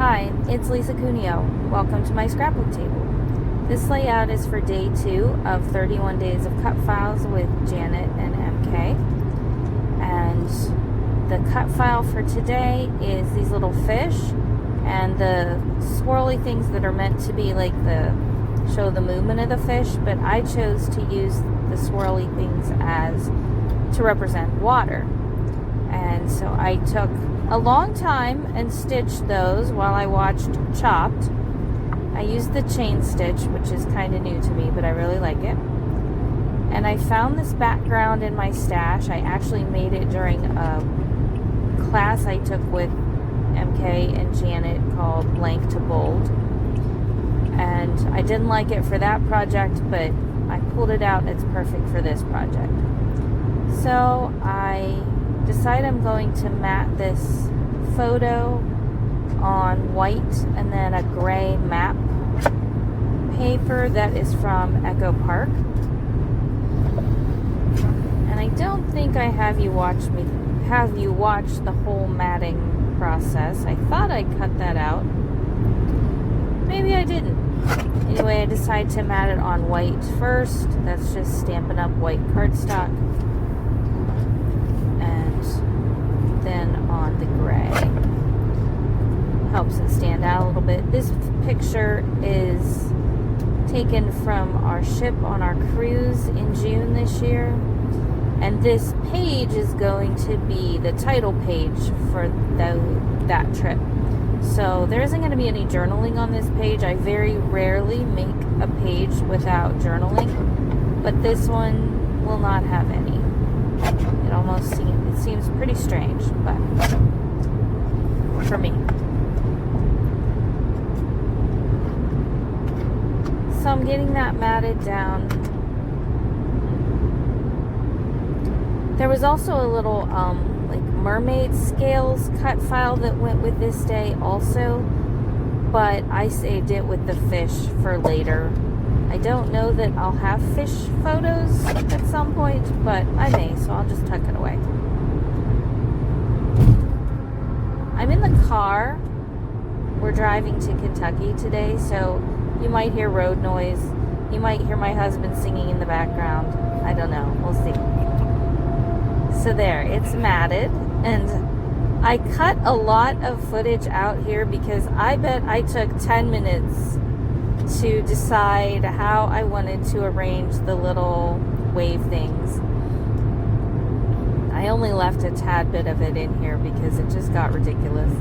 Hi, it's Lisa Cuneo. Welcome to my scrapbook table. This layout is for day 2 of 31 days of cut files with Janet and MK. And the cut file for today is these little fish and the swirly things that are meant to be like show the movement of the fish, but I chose to use the swirly things as to represent water. And so I took a long time and stitched those while I watched Chopped. I used the chain stitch, which is kind of new to me, but I really like it. And I found this background in my stash. I actually made it during a class I took with MK and Janet called Blank to Bold. And I didn't like it for that project, but I pulled it out and it's perfect for this project. So I decide I'm going to mat this photo on white and then a gray map paper that is from Echo Park. And I don't think I have you watch the whole matting process. I thought I cut that out. Maybe I didn't. Anyway, I decided to mat it on white first. That's just Stampin' Up! White cardstock. Then on the gray. Helps it stand out a little bit. This picture is taken from our ship on our cruise in June this year. And this page is going to be the title page for that trip. So there isn't going to be any journaling on this page. I very rarely make a page without journaling, but this one will not have any. It seems pretty strange, but for me. So I'm getting that matted down. There was also a little like Mermaid Scales cut file that went with this day also, but I saved it with the fish for later. I don't know that I'll have fish photos at some point, but I may, so I'll just tuck it away. I'm in the car. We're driving to Kentucky today, so you might hear road noise. You might hear my husband singing in the background. I don't know. We'll see. So there, it's matted, and I cut a lot of footage out here because I bet I took 10 minutes to decide how I wanted to arrange the little wave things. I only left a tad bit of it in here because it just got ridiculous.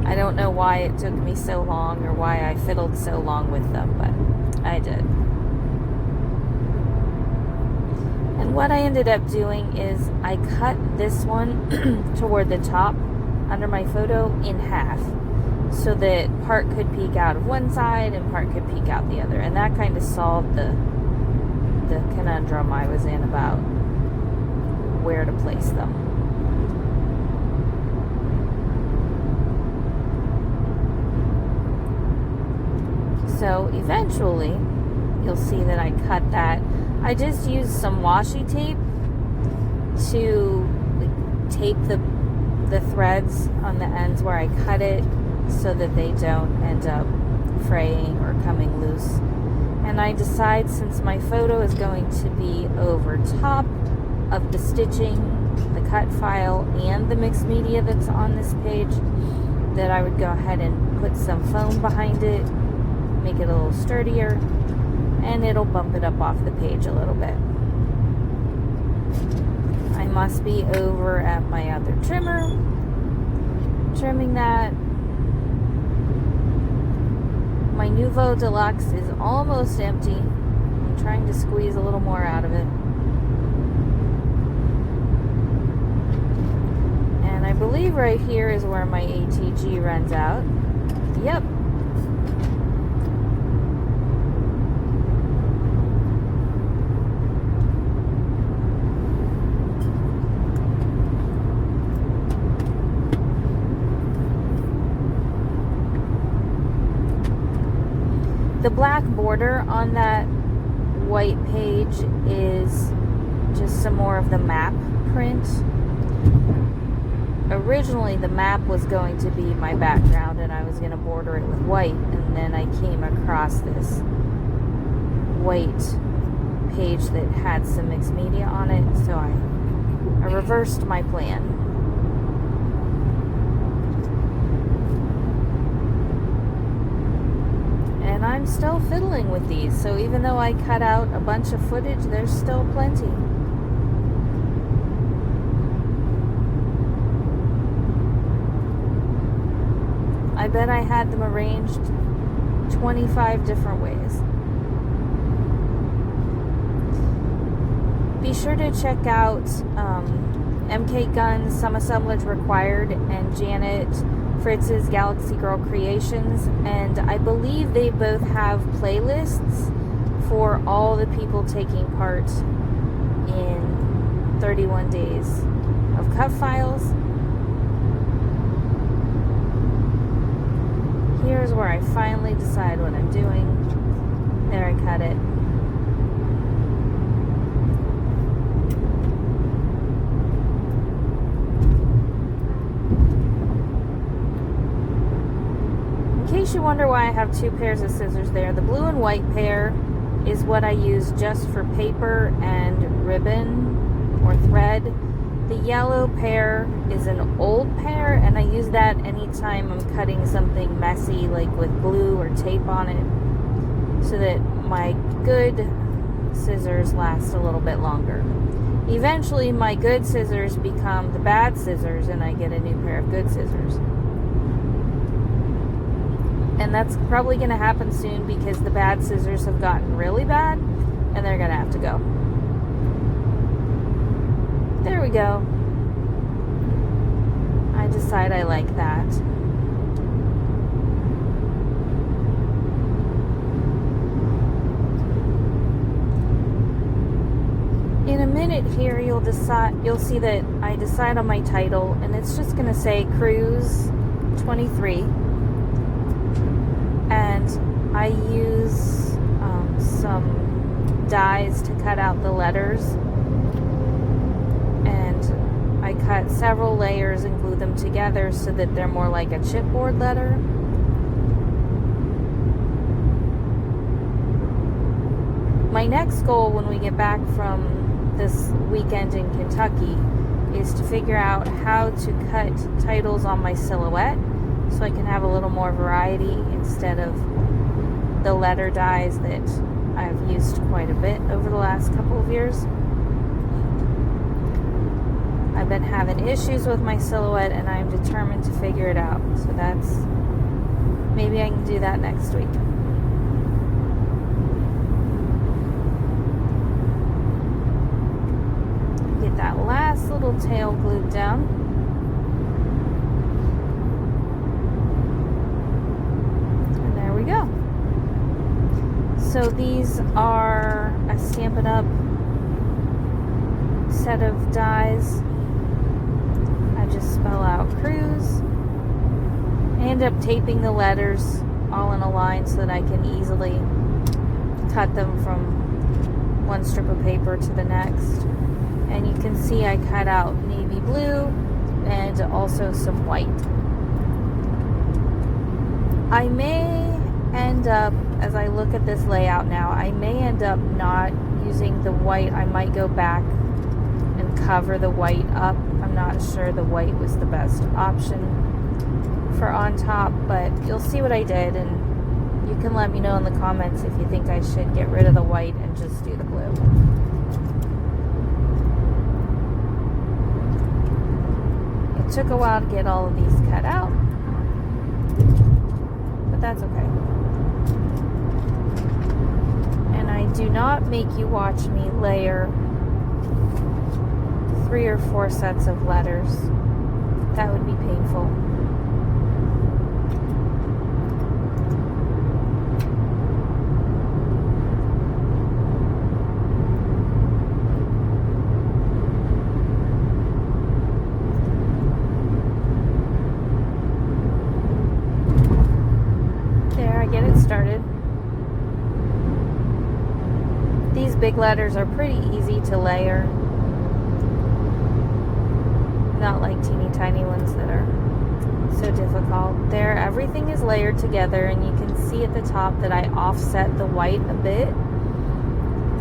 I don't know why it took me so long or why I fiddled so long with them, but I did. And what I ended up doing is I cut this one toward the top under my photo in half, so that part could peek out of one side and part could peek out the other. And that kind of solved the conundrum I was in about where to place them. So eventually, you'll see that I cut that. I just used some washi tape to tape the threads on the ends where I cut it, so that they don't end up fraying or coming loose. And I decide, since my photo is going to be over top of the stitching, the cut file, and the mixed media that's on this page, that I would go ahead and put some foam behind it, make it a little sturdier, and it'll bump it up off the page a little bit. I must be over at my other trimmer, trimming that. My Nouveau Deluxe is almost empty. I'm trying to squeeze a little more out of it. And I believe right here is where my ATG runs out. Yep. The black border on that white page is just some more of the map print. originally the map was going to be my background and I was going to border it with white, and then I came across this white page that had some mixed media on it, so I reversed my plan. And I'm still fiddling with these, so even though I cut out a bunch of footage, there's still plenty. I bet I had them arranged 25 different ways. Be sure to check out MK Guns, Some Assemblage Required, and Janet Fritz's Galaxy Girl Creations, and I believe they both have playlists for all the people taking part in 31 Days of Cut Files. Here's where I finally decide what I'm doing. There, I cut it. In case you wonder why I have two pairs of scissors there, the blue and white pair is what I use just for paper and ribbon or thread. The yellow pair is an old pair, and I use that anytime I'm cutting something messy, like with glue or tape on it, so that my good scissors last a little bit longer. Eventually, my good scissors become the bad scissors, and I get a new pair of good scissors. And that's probably going to happen soon because the bad scissors have gotten really bad, and they're going to have to go. There we go. I decide I like that. In a minute here, you'll see that I decide on my title, and it's just going to say Cruise 23. And I use some dies to cut out the letters. I cut several layers and glue them together so that they're more like a chipboard letter. My next goal when we get back from this weekend in Kentucky is to figure out how to cut titles on my silhouette so I can have a little more variety instead of the letter dies that I've used quite a bit over the last couple of years. I've been having issues with my silhouette, and I'm determined to figure it out. So maybe I can do that next week. Get that last little tail glued down. And there we go. So these are a Stampin' Up! Set of dies. I just spell out Cruise. I end up taping the letters all in a line so that I can easily cut them from one strip of paper to the next. And you can see I cut out navy blue and also some white. I may end up, as I look at this layout now, I may end up not using the white. I might go back and cover the white up. I'm not sure the white was the best option for on top, but you'll see what I did, and you can let me know in the comments if you think I should get rid of the white and just do the blue. It took a while to get all of these cut out, but that's okay. And I do not make you watch me layer 3 or 4 sets of letters. That would be painful. There, I get it started. These big letters are pretty easy to layer. not like teeny tiny ones that are so difficult. There, everything is layered together, and you can see at the top that I offset the white a bit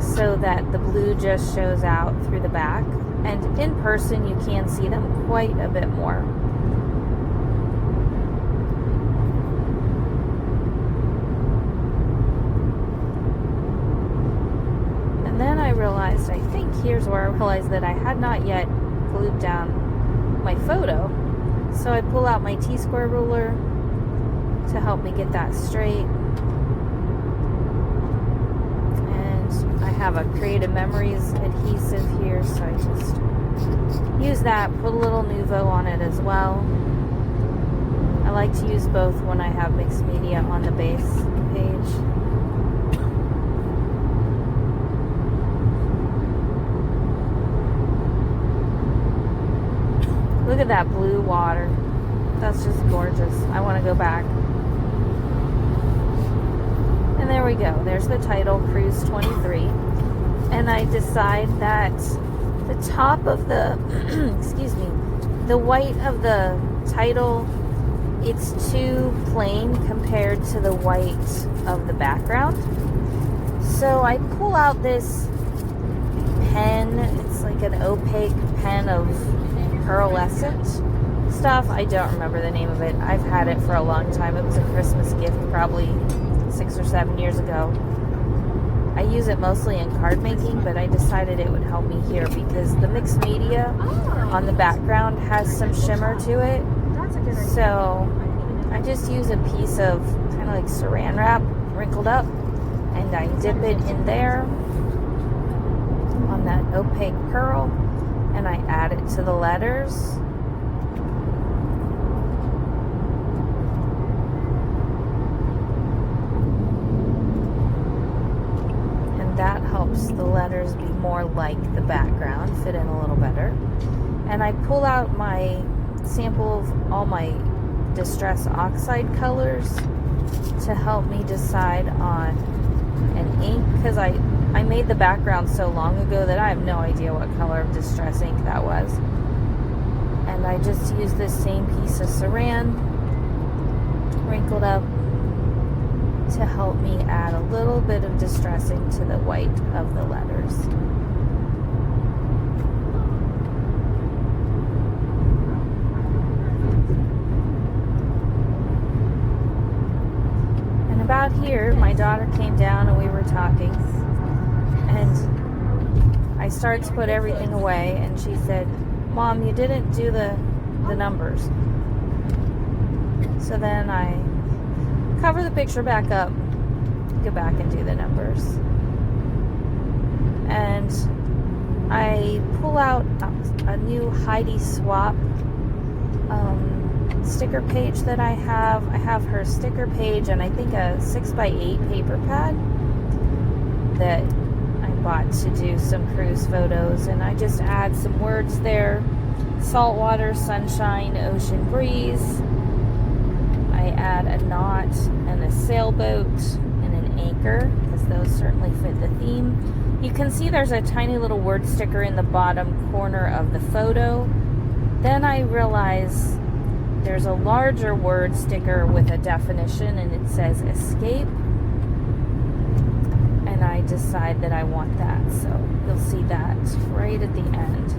so that the blue just shows out through the back. And in person, you can see them quite a bit more. And then I realized, I think here's where I realized that I had not yet glued down my photo. So I pull out my T-square ruler to help me get that straight. And I have a Creative Memories adhesive here, so I just use that, put a little Nuvo on it as well. I like to use both when I have mixed media on the base page. Look at that blue water. That's just gorgeous. I want to go back. And there we go. There's the title, Cruise 23. And I decide that the top of the, excuse me, the white of the title, it's too plain compared to the white of the background. So I pull out this pen. It's like an opaque pen of pearlescent stuff. I don't remember the name of it. I've had it for a long time. It was a Christmas gift probably 6 or 7 years ago. I use it mostly in card making, but I decided it would help me here because the mixed media on the background has some shimmer to it. So I just use a piece of kind of like saran wrap wrinkled up, and I dip it in there on that opaque pearl, and I add it to the letters. And that helps the letters be more like the background, fit in a little better. And I pull out my sample of all my Distress Oxide colors to help me decide on an ink, because I made the background so long ago that I have no idea what color of Distress ink that was. And I just use this same piece of saran wrinkled up to help me add a little bit of distressing to the white of the letters. And about here, my daughter came down and we were talking, and I started to put everything away, and she said, "Mom, you didn't do the numbers." So then I cover the picture back up, go back and do the numbers. And I pull out a new Heidi Swap sticker page that I have. I have her sticker page and I think a 6x8 paper pad that I bought to do some cruise photos, and I just add some words there: saltwater, sunshine, ocean breeze. I add a knot and a sailboat and an anchor, because those certainly fit the theme. You can see there's a tiny little word sticker in the bottom corner of the photo. Then I realize there's a larger word sticker with a definition, and it says escape. And I decide that I want that, so you'll see that right at the end.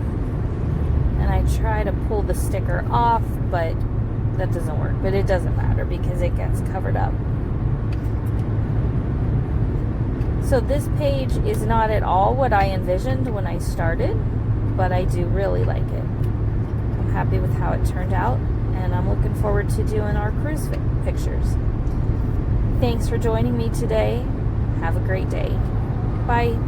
And I try to pull the sticker off, but that doesn't work. But it doesn't matter because it gets covered up. So this page is not at all what I envisioned when I started, but I do really like it. I'm happy with how it turned out, and I'm looking forward to doing our cruise pictures. Thanks for joining me today. Have a great day. Bye.